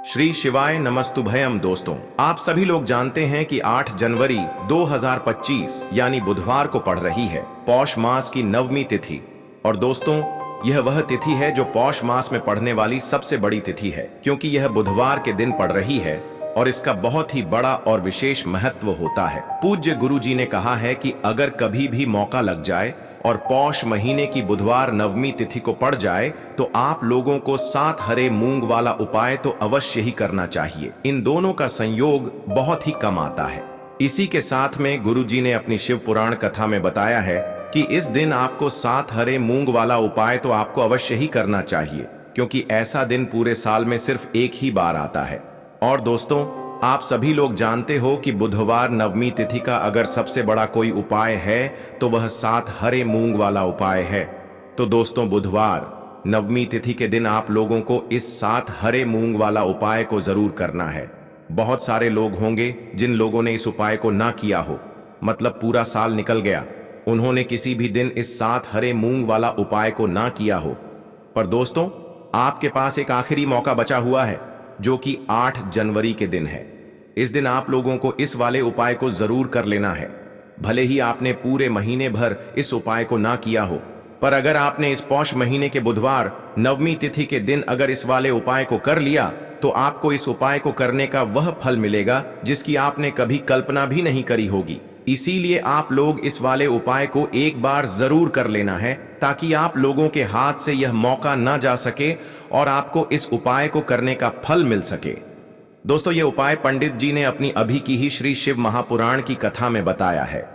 श्री शिवाय नमस्तुभयम। दोस्तों, आप सभी लोग जानते हैं कि 8 जनवरी 2025 यानी बुधवार को पड़ रही है पौष मास की नवमी तिथि। और दोस्तों, यह वह तिथि है जो पौष मास में पड़ने वाली सबसे बड़ी तिथि है, क्योंकि यह बुधवार के दिन पड़ रही है और इसका बहुत ही बड़ा और विशेष महत्व होता है। पूज्य गुरु जी ने कहा है कि अगर कभी भी मौका लग जाए और पौष महीने की बुधवार नवमी तिथि को पड़ जाए तो आप लोगों को 7 हरे मूंग वाला उपाय तो अवश्य ही करना चाहिए। इन दोनों का संयोग बहुत ही कम आता है। इसी के साथ में गुरु जी ने अपनी शिव पुराण कथा में बताया है कि इस दिन आपको 7 हरे मूंग वाला उपाय तो आपको अवश्य ही करना चाहिए, क्योंकि ऐसा दिन पूरे साल में सिर्फ एक ही बार आता है। और दोस्तों, आप सभी लोग जानते हो कि बुधवार नवमी तिथि का अगर सबसे बड़ा कोई उपाय है तो वह 7 हरे मूंग वाला उपाय है। तो दोस्तों, बुधवार नवमी तिथि के दिन आप लोगों को इस 7 हरे मूंग वाला उपाय को जरूर करना है। बहुत सारे लोग होंगे जिन लोगों ने इस उपाय को ना किया हो, मतलब पूरा साल निकल गया, उन्होंने किसी भी दिन इस 7 हरे मूंग वाला उपाय को ना किया हो। पर दोस्तों, आपके पास एक आखिरी मौका बचा हुआ है, जो कि 8 जनवरी के दिन है। इस दिन आप लोगों को इस वाले उपाय को जरूर कर लेना है। भले ही आपने पूरे महीने भर इस उपाय को ना किया हो, पर अगर आपने इस पौष महीने के बुधवार नवमी तिथि के दिन अगर इस वाले उपाय को कर लिया तो आपको इस उपाय को करने का वह फल मिलेगा जिसकी आपने कभी कल्पना भी नहीं करी होगी। इसीलिए आप लोग इस वाले उपाय को एक बार जरूर कर लेना है, ताकि आप लोगों के हाथ से यह मौका ना जा सके और आपको इस उपाय को करने का फल मिल सके। दोस्तों, यह उपाय पंडित जी ने अपनी अभी की ही श्री शिव महापुराण की कथा में बताया है।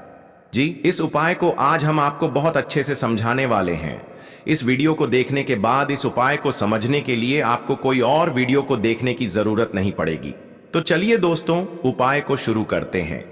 जी, इस उपाय को आज हम आपको बहुत अच्छे से समझाने वाले हैं। इस वीडियो को देखने के बाद इस उपाय को समझने के लिए आपको कोई और वीडियो को देखने की जरूरत नहीं पड़ेगी। तो चलिए दोस्तों, उपाय को शुरू करते हैं।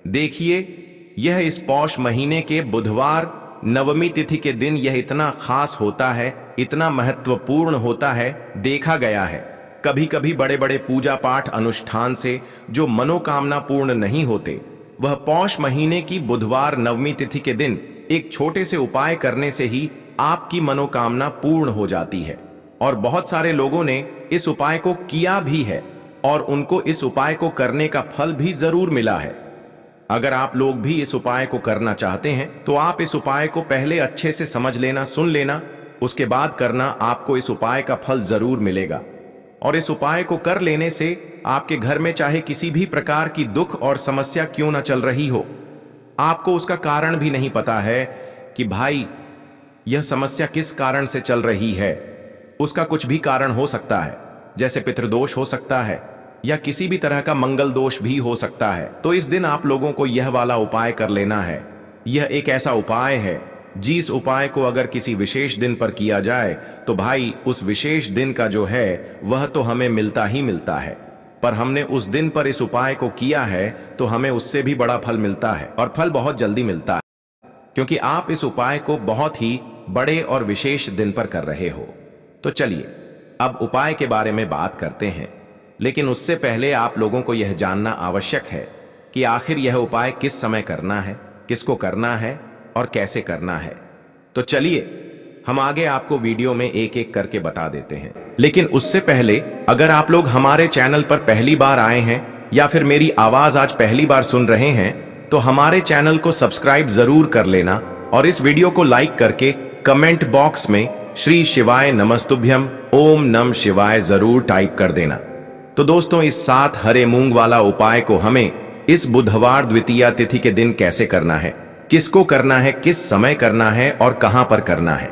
देखिए, यह इस पौष महीने के बुधवार नवमी तिथि के दिन यह इतना खास होता है, इतना महत्वपूर्ण होता है। देखा गया है कभी कभी बड़े बड़े पूजा पाठ अनुष्ठान से जो मनोकामना पूर्ण नहीं होते, वह पौष महीने की बुधवार नवमी तिथि के दिन एक छोटे से उपाय करने से ही आपकी मनोकामना पूर्ण हो जाती है। और बहुत सारे लोगों ने इस उपाय को किया भी है और उनको इस उपाय को करने का फल भी जरूर मिला है। अगर आप लोग भी इस उपाय को करना चाहते हैं तो आप इस उपाय को पहले अच्छे से समझ लेना, सुन लेना, उसके बाद करना। आपको इस उपाय का फल जरूर मिलेगा। और इस उपाय को कर लेने से आपके घर में चाहे किसी भी प्रकार की दुख और समस्या क्यों ना चल रही हो, आपको उसका कारण भी नहीं पता है कि भाई यह समस्या किस कारण से चल रही है। उसका कुछ भी कारण हो सकता है, जैसे पितृदोष हो सकता है या किसी भी तरह का मंगल दोष भी हो सकता है। तो इस दिन आप लोगों को यह वाला उपाय कर लेना है। यह एक ऐसा उपाय है जिस उपाय को अगर किसी विशेष दिन पर किया जाए तो भाई उस विशेष दिन का जो है वह तो हमें मिलता ही मिलता है। पर हमने उस दिन पर इस उपाय को किया है तो हमें उससे भी बड़ा फल मिलता है, और फल बहुत जल्दी मिलता है, क्योंकि आप इस उपाय को बहुत ही बड़े और विशेष दिन पर कर रहे हो। तो चलिए अब उपाय के बारे में बात करते हैं, लेकिन उससे पहले आप लोगों को यह जानना आवश्यक है कि आखिर यह उपाय किस समय करना है, किसको करना है और कैसे करना है। तो चलिए हम आगे आपको वीडियो में एक एक करके बता देते हैं। लेकिन उससे पहले अगर आप लोग हमारे चैनल पर पहली बार आए हैं या फिर मेरी आवाज आज पहली बार सुन रहे हैं तो हमारे चैनल को सब्सक्राइब जरूर कर लेना और इस वीडियो को लाइक करके कमेंट बॉक्स में श्री शिवाय नमस्तुभ्यम ओम नम शिवाय जरूर टाइप कर देना। तो दोस्तों, इस 7 हरे मूंग वाला उपाय को हमें इस बुधवार द्वितीया तिथि के दिन कैसे करना है, किसको करना है, किस समय करना है और कहां पर करना है,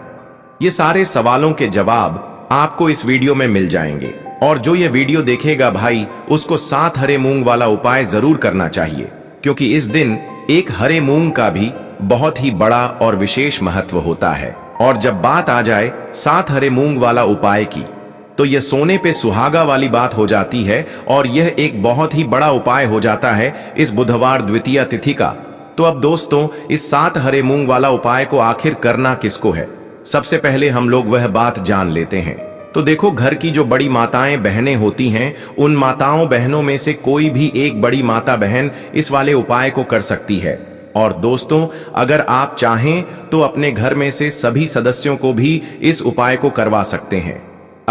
ये सारे सवालों के जवाब आपको इस वीडियो में मिल जाएंगे। और जो ये वीडियो देखेगा भाई, उसको 7 हरे मूंग वाला उपाय जरूर करना चाहिए, क्योंकि इस दिन एक हरे मूंग का भी बहुत ही बड़ा और विशेष महत्व होता है। और जब बात आ जाए 7 हरे मूंग वाला उपाय की, तो यह सोने पे सुहागा वाली बात हो जाती है और यह एक बहुत ही बड़ा उपाय हो जाता है इस बुधवार द्वितीया तिथि का। तो अब दोस्तों, इस 7 हरे मूंग वाला उपाय को आखिर करना किसको है, सबसे पहले हम लोग वह बात जान लेते हैं। तो देखो, घर की जो बड़ी माताएं बहनें होती हैं, उन माताओं बहनों में से कोई भी एक बड़ी माता बहन इस वाले उपाय को कर सकती है। और दोस्तों, अगर आप चाहें तो अपने घर में से सभी सदस्यों को भी इस उपाय को करवा सकते हैं।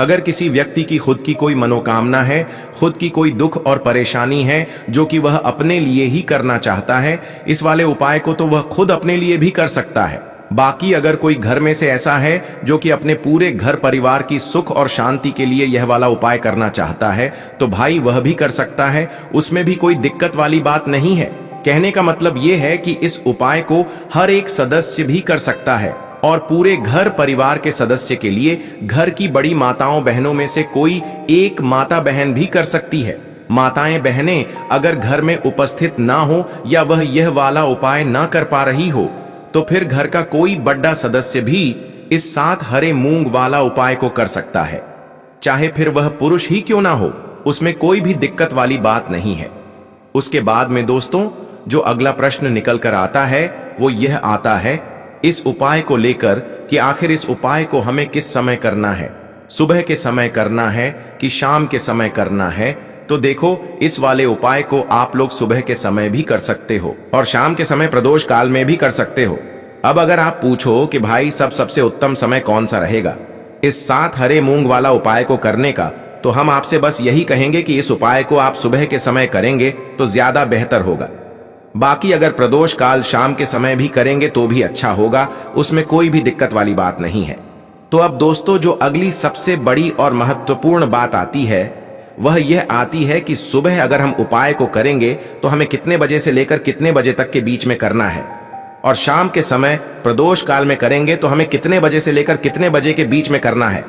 अगर किसी व्यक्ति की खुद की कोई मनोकामना है, खुद की कोई दुख और परेशानी है जो कि वह अपने लिए ही करना चाहता है, इस वाले उपाय को तो वह खुद अपने लिए भी कर सकता है। बाकी अगर कोई घर में से ऐसा है जो कि अपने पूरे घर परिवार की सुख और शांति के लिए यह वाला उपाय करना चाहता है, तो भाई वह भी कर सकता है, उसमें भी कोई दिक्कत वाली बात नहीं है। कहने का मतलब यह है कि इस उपाय को हर एक सदस्य भी कर सकता है और पूरे घर परिवार के सदस्य के लिए घर की बड़ी माताओं बहनों में से कोई एक माता बहन भी कर सकती है। माताएं बहनें अगर घर में उपस्थित ना हो या वह यह वाला उपाय ना कर पा रही हो, तो फिर घर का कोई बड़ा सदस्य भी इस 7 हरे मूंग वाला उपाय को कर सकता है, चाहे फिर वह पुरुष ही क्यों ना हो, उसमें कोई भी दिक्कत वाली बात नहीं है। उसके बाद में दोस्तों जो अगला प्रश्न निकल कर आता है वो यह आता है इस उपाय को लेकर कि आखिर इस उपाय को हमें किस समय करना है, सुबह के समय करना है कि शाम के समय करना है। तो देखो, इस वाले उपाय को आप लोग सुबह के समय भी कर सकते हो और शाम के समय प्रदोष काल में भी कर सकते हो। अब अगर आप पूछो कि भाई सबसे उत्तम समय कौन सा रहेगा इस 7 हरे मूंग वाला उपाय को करने का, तो हम आपसे बस यही कहेंगे कि इस उपाय को आप सुबह के समय करेंगे तो ज्यादा बेहतर होगा। बाकी अगर प्रदोष काल शाम के समय भी करेंगे तो भी अच्छा होगा, उसमें कोई भी दिक्कत वाली बात नहीं है। तो अब दोस्तों जो अगली सबसे बड़ी और महत्वपूर्ण बात आती है वह यह आती है कि सुबह अगर हम उपाय को करेंगे तो हमें कितने बजे से लेकर कितने बजे तक के बीच में करना है, और शाम के समय प्रदोष काल में करेंगे तो हमें कितने बजे से लेकर कितने बजे के बीच में करना है।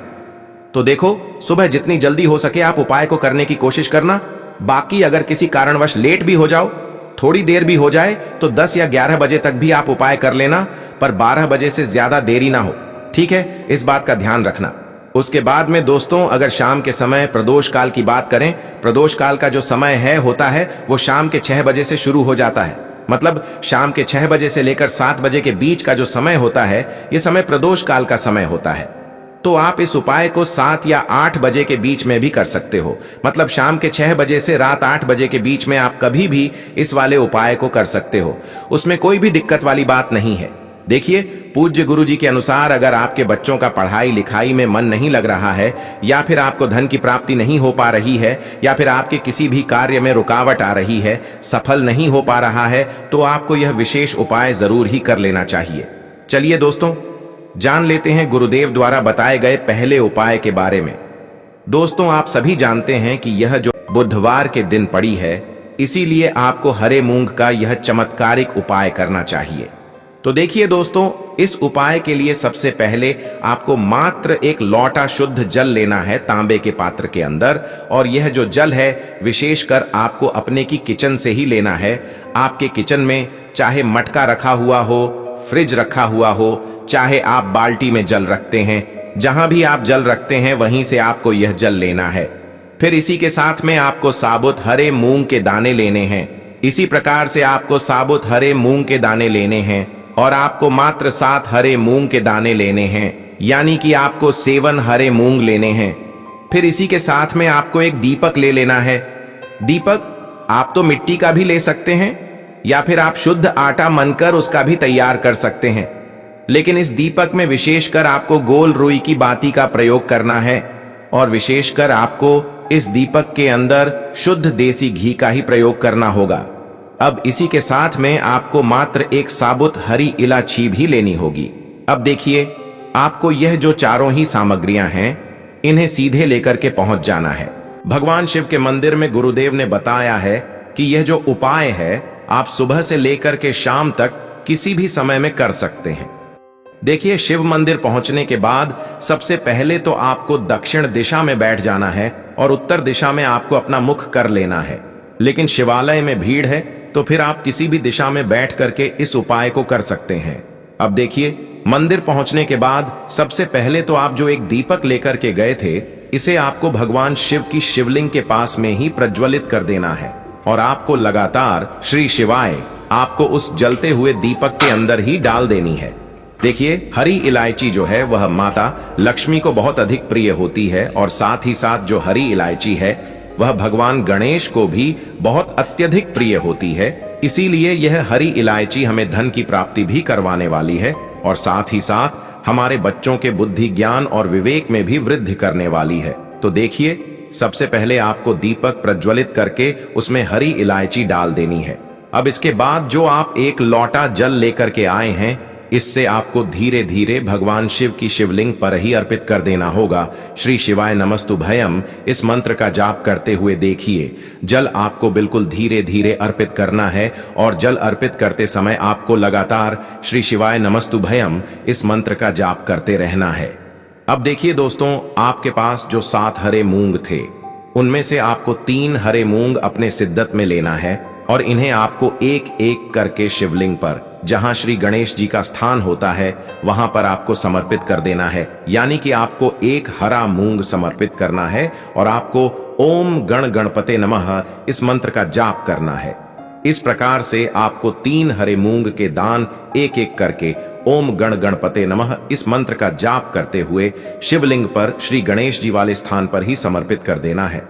तो देखो, सुबह जितनी जल्दी हो सके आप उपाय को करने की कोशिश करना। बाकी अगर किसी कारणवश लेट भी हो जाओ, थोड़ी देर भी हो जाए, तो 10 या 11 बजे तक भी आप उपाय कर लेना, पर 12 बजे से ज्यादा देरी ना हो, ठीक है? इस बात का ध्यान रखना। उसके बाद में दोस्तों अगर शाम के समय प्रदोष काल की बात करें, प्रदोष काल का जो समय होता है वो शाम के 6 बजे से शुरू हो जाता है। मतलब शाम के 6 बजे से लेकर 7 बजे के बीच का जो समय होता है, ये समय प्रदोष काल का समय होता है। तो आप इस उपाय को 7 या 8 बजे के बीच में भी कर सकते हो। मतलब शाम के 6 बजे से रात 8 बजे के बीच में आप कभी भी इस वाले उपाय को कर सकते हो, उसमें कोई भी दिक्कत वाली बात नहीं है। देखिए, पूज्य गुरु जी के अनुसार अगर आपके बच्चों का पढ़ाई लिखाई में मन नहीं लग रहा है, या फिर आपको धन की प्राप्ति नहीं हो पा रही है, या फिर आपके किसी भी कार्य में रुकावट आ रही है, सफल नहीं हो पा रहा है, तो आपको यह विशेष उपाय जरूर ही कर लेना चाहिए। चलिए दोस्तों, जान लेते हैं गुरुदेव द्वारा बताए गए पहले उपाय के बारे में। दोस्तों आप सभी जानते हैं कि यह जो बुधवार के दिन पड़ी है, इसीलिए आपको हरे मूंग का यह चमत्कारिक उपाय करना चाहिए। तो देखिए दोस्तों, इस उपाय के लिए सबसे पहले आपको मात्र एक लोटा शुद्ध जल लेना है तांबे के पात्र के अंदर, और यह जो जल है विशेषकर आपको अपने की किचन से ही लेना है। आपके किचन में चाहे मटका रखा हुआ हो, फ्रिज रखा हुआ हो, चाहे आप बाल्टी में जल रखते हैं, जहां भी आप जल रखते हैं वहीं से आपको यह जल लेना है। फिर इसी के साथ में आपको साबुत हरे मूंग के दाने लेने हैं। इसी प्रकार से आपको साबुत हरे मूंग के दाने लेने हैं, और आपको मात्र 7 हरे मूंग के दाने लेने हैं, यानी कि आपको 7 हरे मूंग लेने हैं। फिर इसी के साथ में आपको एक दीपक ले लेना है। दीपक आप तो मिट्टी का भी ले सकते हैं, या फिर आप शुद्ध आटा मनकर उसका भी तैयार कर सकते हैं, लेकिन इस दीपक में विशेषकर आपको गोल रुई की बाती का प्रयोग करना है, और विशेषकर आपको इस दीपक के अंदर शुद्ध देसी घी का ही प्रयोग करना होगा। अब इसी के साथ में आपको मात्र एक साबुत हरी इलायची भी लेनी होगी। अब देखिए, आपको यह जो चारों ही सामग्रियां हैं, इन्हें सीधे लेकर के पहुंच जाना है। भगवान शिव के मंदिर में गुरुदेव ने बताया है कि यह जो उपाय है आप सुबह से लेकर के शाम तक किसी भी समय में कर सकते हैं। देखिए, शिव मंदिर पहुंचने के बाद सबसे पहले तो आपको दक्षिण दिशा में बैठ जाना है और उत्तर दिशा में आपको अपना मुख कर लेना है। लेकिन शिवालय में भीड़ है, तो फिर आप किसी भी दिशा में बैठ करके इस उपाय को कर सकते हैं। अब देखिए, मंदिर पहुंचने के बाद सबसे पहले तो आप जो एक दीपक लेकर के गए थे, इसे आपको भगवान शिव की शिवलिंग के पास में ही प्रज्वलित कर देना है, और आपको लगातार श्री शिवाय आपको उस जलते हुए दीपक के अंदर ही डाल देनी है। देखिए, हरी इलायची जो है वह माता लक्ष्मी को बहुत अधिक प्रिय होती है, और साथ ही साथ जो हरी इलायची है वह भगवान गणेश को भी बहुत अत्यधिक प्रिय होती है। इसीलिए यह हरी इलायची हमें धन की प्राप्ति भी करवाने वाली है, और साथ ही साथ हमारे बच्चों के बुद्धि, ज्ञान और विवेक में भी वृद्धि करने वाली है। तो देखिए, सबसे पहले आपको दीपक प्रज्वलित करके उसमें हरी इलायची डाल देनी है। अब इसके बाद जो आप एक लोटा जल लेकर के आए हैं, इससे आपको धीरे धीरे भगवान शिव की शिवलिंग पर ही अर्पित कर देना होगा। श्री शिवाय नमस्तुभयम इस मंत्र का जाप करते हुए देखिए, जल आपको बिल्कुल धीरे धीरे अर्पित करना है और जल अर्पित करते समय आपको लगातार श्री शिवाय नमस्तुभयम इस मंत्र का जाप करते रहना है। अब देखिए दोस्तों, आपके पास जो 7 हरे मूंग थे, उनमें से आपको 3 हरे मूंग अपने सिद्धत में लेना है और इन्हें आपको एक एक करके शिवलिंग पर, जहां श्री गणेश जी का स्थान होता है, वहां पर आपको समर्पित कर देना है। यानी कि आपको एक हरा मूंग समर्पित करना है और आपको ओम गण गणपते नमः इस मंत्र का जाप करना है। इस प्रकार से आपको 3 हरे मूंग के दान एक एक करके ओम गण गणपते नमः इस मंत्र का जाप करते हुए शिवलिंग पर श्री गणेश जी वाले स्थान पर ही समर्पित कर देना है।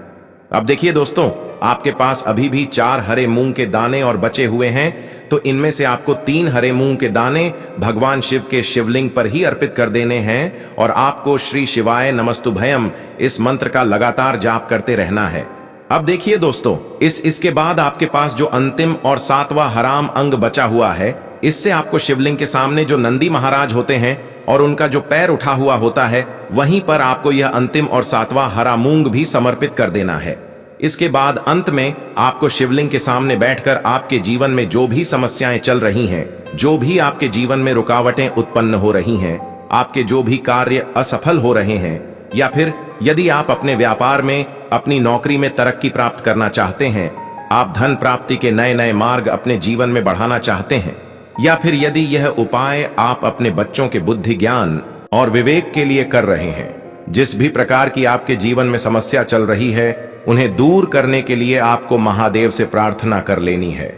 अब देखिए दोस्तों, आपके पास अभी भी 4 हरे मूंग के दाने और बचे हुए हैं, तो इनमें से आपको 3 हरे मूंग के दाने भगवान शिव के शिवलिंग पर ही अर्पित कर देने हैं और आपको श्री शिवाय नमस्तुभयम इस मंत्र का लगातार जाप करते रहना है। अब देखिए दोस्तों, इसके बाद आपके पास जो अंतिम और 7वां हराम अंग बचा हुआ है, इससे आपको शिवलिंग के सामने जो नंदी महाराज होते हैं और उनका जो पैर उठा हुआ होता है, वहीं पर आपको यह अंतिम और 7वां हरा मूंग भी समर्पित कर देना है। इसके बाद अंत में आपको शिवलिंग के सामने बैठकर आपके जीवन में जो भी समस्याएं चल रही हैं, जो भी आपके जीवन में रुकावटें उत्पन्न हो रही हैं, आपके जो भी कार्य असफल हो रहे हैं, या फिर यदि आप अपने व्यापार में, अपनी नौकरी में तरक्की प्राप्त करना चाहते हैं, आप धन प्राप्ति के नए नए मार्ग अपने जीवन में बढ़ाना चाहते हैं, या फिर यदि यह उपाय आप अपने बच्चों के बुद्धि, ज्ञान और विवेक के लिए कर रहे हैं, जिस भी प्रकार की आपके जीवन में समस्या चल रही है, उन्हें दूर करने के लिए आपको महादेव से प्रार्थना कर लेनी है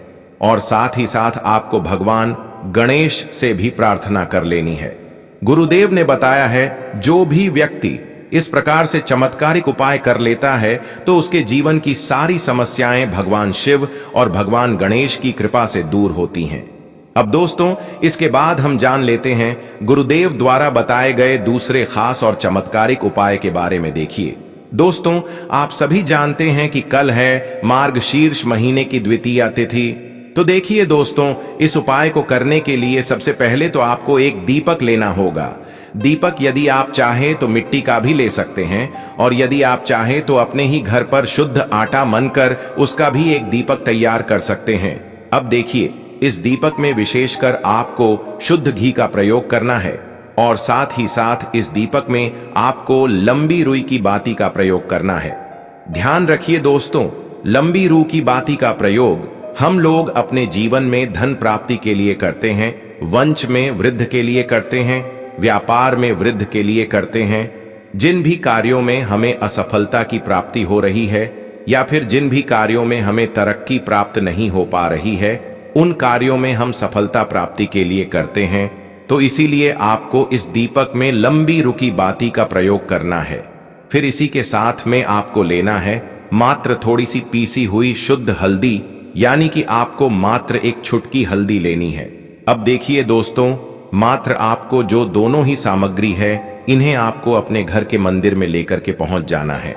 और साथ ही साथ आपको भगवान गणेश से भी प्रार्थना कर लेनी है। गुरुदेव ने बताया है, जो भी व्यक्ति इस प्रकार से चमत्कारिक उपाय कर लेता है, तो उसके जीवन की सारी समस्याएं भगवान शिव और भगवान गणेश की कृपा से दूर होती हैं। अब दोस्तों, इसके बाद हम जान लेते हैं गुरुदेव द्वारा बताए गए दूसरे खास और चमत्कारिक उपाय के बारे में। देखिए दोस्तों, आप सभी जानते हैं कि कल है मार्गशीर्ष महीने की द्वितीया तिथि। तो देखिए दोस्तों, इस उपाय को करने के लिए सबसे पहले तो आपको एक दीपक लेना होगा। दीपक यदि आप चाहें तो मिट्टी का भी ले सकते हैं, और यदि आप चाहें तो अपने ही घर पर शुद्ध आटा मनकर उसका भी एक दीपक तैयार कर सकते हैं। अब देखिए, इस दीपक में विशेषकर आपको शुद्ध घी का प्रयोग करना है और साथ ही साथ इस दीपक में आपको लंबी रुई की बाती का प्रयोग करना है। ध्यान रखिए दोस्तों, लंबी रुई की बाती का प्रयोग हम लोग अपने जीवन में धन प्राप्ति के लिए करते हैं, वंश में वृद्धि के लिए करते हैं, व्यापार में वृद्धि के लिए करते हैं। जिन भी कार्यों में हमें असफलता की प्राप्ति हो रही है, या फिर जिन भी कार्यों में हमें तरक्की प्राप्त नहीं हो पा रही है, उन कार्यों में हम सफलता प्राप्ति के लिए करते हैं। तो इसीलिए आपको इस दीपक में लंबी रुकी बाती का प्रयोग करना है। फिर इसी के साथ में आपको लेना है मात्र थोड़ी सी पीसी हुई शुद्ध हल्दी, यानी कि आपको मात्र एक चुटकी हल्दी लेनी है। अब देखिए दोस्तों, मात्र आपको जो दोनों ही सामग्री है, इन्हें आपको अपने घर के मंदिर में लेकर के पहुंच जाना है।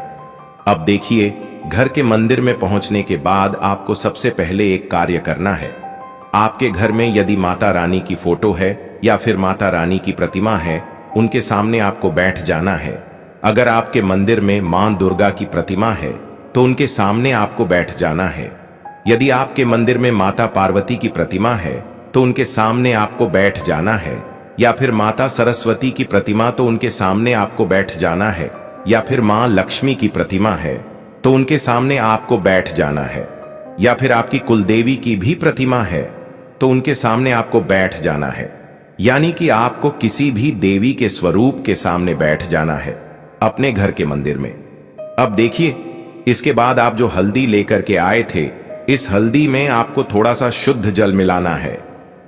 अब देखिए, घर के मंदिर में पहुंचने के बाद आपको सबसे पहले एक कार्य करना है। आपके घर में यदि माता रानी की फोटो है या फिर माता रानी की प्रतिमा है, उनके सामने आपको बैठ जाना है। अगर आपके मंदिर में मां दुर्गा की प्रतिमा है तो उनके सामने आपको बैठ जाना है। यदि आपके मंदिर में माता पार्वती की प्रतिमा है तो उनके सामने आपको बैठ जाना है, या फिर माता सरस्वती की प्रतिमा तो उनके सामने आपको बैठ जाना है, या फिर मां लक्ष्मी की प्रतिमा है तो उनके सामने आपको बैठ जाना है, या फिर आपकी कुलदेवी की भी प्रतिमा है तो उनके सामने आपको बैठ जाना है। यानी कि आपको किसी भी देवी के स्वरूप के सामने बैठ जाना है अपने घर के मंदिर में। अब देखिए, इसके बाद आप जो हल्दी लेकर के आए थे, इस हल्दी में आपको थोड़ा सा शुद्ध जल मिलाना है।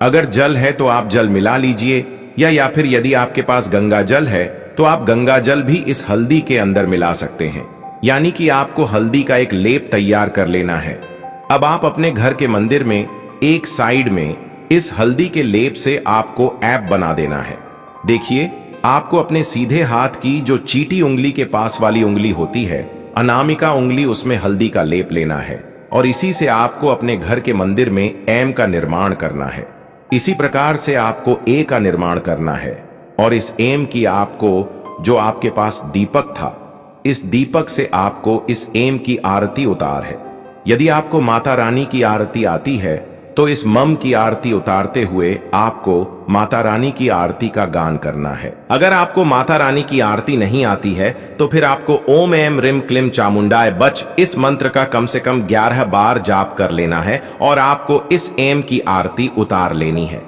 अगर जल है तो आप जल मिला लीजिए, या फिर यदि आपके पास गंगा जल है तो आप गंगा जल भी इस हल्दी के अंदर मिला सकते हैं। यानी कि आपको हल्दी का एक लेप तैयार कर लेना है। अब आप अपने घर के मंदिर में एक साइड में इस हल्दी के लेप से आपको ऐप बना देना है। देखिए, आपको अपने सीधे हाथ की जो चीटी उंगली के पास वाली उंगली होती है, अनामिका उंगली, उसमें हल्दी का लेप लेना है और इसी से आपको अपने घर के मंदिर में एम का निर्माण करना है। इसी प्रकार से आपको ए का निर्माण करना है और इस एम की आपको, जो आपके पास दीपक था, इस दीपक से आपको इस एम की आरती उतार है। यदि आपको माता रानी की आरती आती है तो इस मम की आरती उतारते हुए आपको माता रानी की आरती का गान करना है। अगर आपको माता रानी की आरती नहीं आती है तो फिर आपको ओम एम रिम क्लिम चामुंडाय बच इस मंत्र का कम से कम 11 बार जाप कर लेना है और आपको इस एम की आरती उतार लेनी है।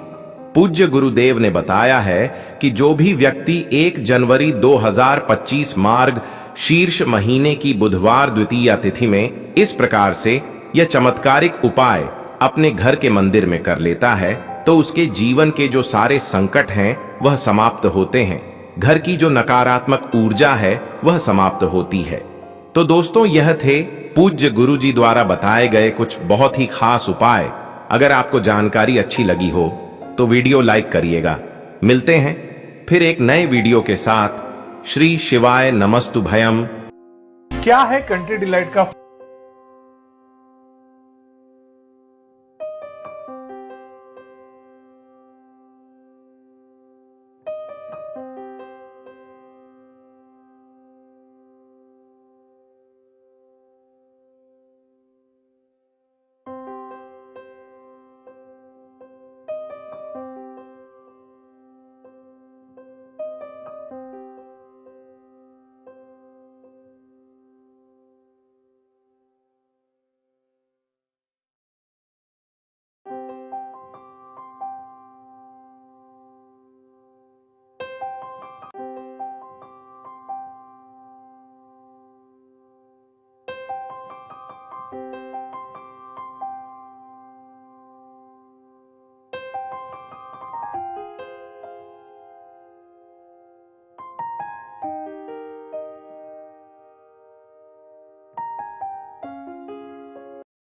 पूज्य गुरुदेव ने बताया है कि जो भी व्यक्ति 1 जनवरी 2025 मार्ग शीर्ष महीने की बुधवार द्वितीया तिथि में इस प्रकार से यह चमत्कारिक उपाय अपने घर के मंदिर में कर लेता है तो उसके जीवन के जो सारे संकट हैं वह समाप्त होते हैं, घर की जो नकारात्मक ऊर्जा है वह समाप्त होती है। तो दोस्तों, यह थे पूज्य गुरुजी द्वारा बताए गए कुछ बहुत ही खास उपाय। अगर आपको जानकारी अच्छी लगी हो तो वीडियो लाइक करिएगा। मिलते हैं फिर एक नए वीडियो के साथ। श्री शिवाय नमस्तुभयम। क्या है कंट्री डिलाइट का